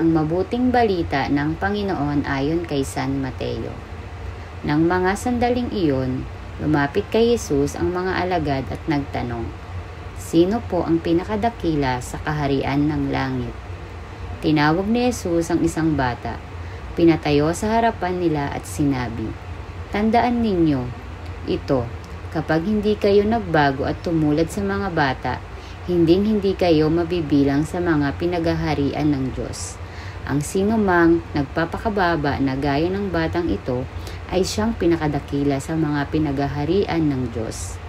Ang mabuting balita ng Panginoon ayon kay San Mateo. Nang mga sandaling iyon, lumapit kay Jesus ang mga alagad at nagtanong, "Sino po ang pinakadakila sa kaharian ng langit?" Tinawag ni Jesus ang isang bata, pinatayo sa harapan nila at sinabi, "Tandaan ninyo, ito, kapag hindi kayo nagbago at tumulad sa mga bata, hindi kayo mabibilang sa mga pinaghaharian ng Diyos. Ang sino mang nagpapakababa na gaya ng batang ito ay siyang pinakadakila sa mga pinaghaharian ng Diyos.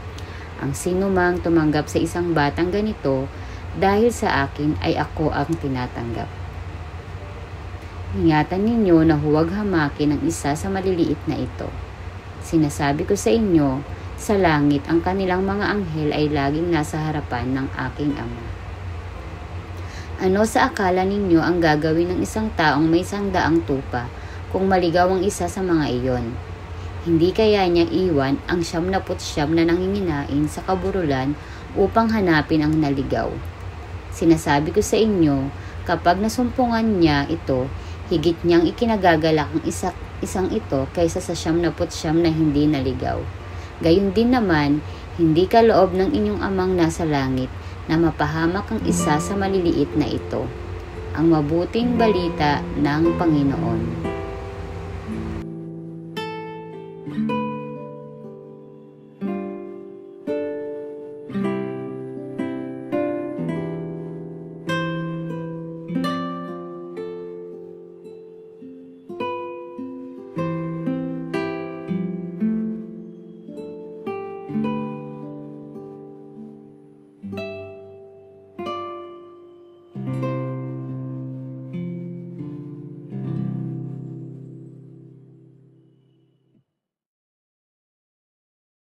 Ang sino mang tumanggap sa isang batang ganito dahil sa akin ay ako ang tinatanggap. Ingatan ninyo na huwag hamakin ang isa sa maliliit na ito. Sinasabi ko sa inyo, sa langit ang kanilang mga anghel ay laging nasa harapan ng aking Ama. Ano sa akala ninyo ang gagawin ng isang taong may 100 tupa kung maligaw ang isa sa mga iyon? Hindi kaya niya iwan ang 99 na nanginginain sa kaburulan upang hanapin ang naligaw? Sinasabi ko sa inyo, kapag nasumpungan niya ito, higit niyang ikinagagalak ang isang ito kaysa sa 99 na hindi naligaw. Gayon din naman, hindi kaloob ng inyong amang nasa langit na mapahamak ang isa sa maliliit na ito. Ang mabuting balita ng Panginoon.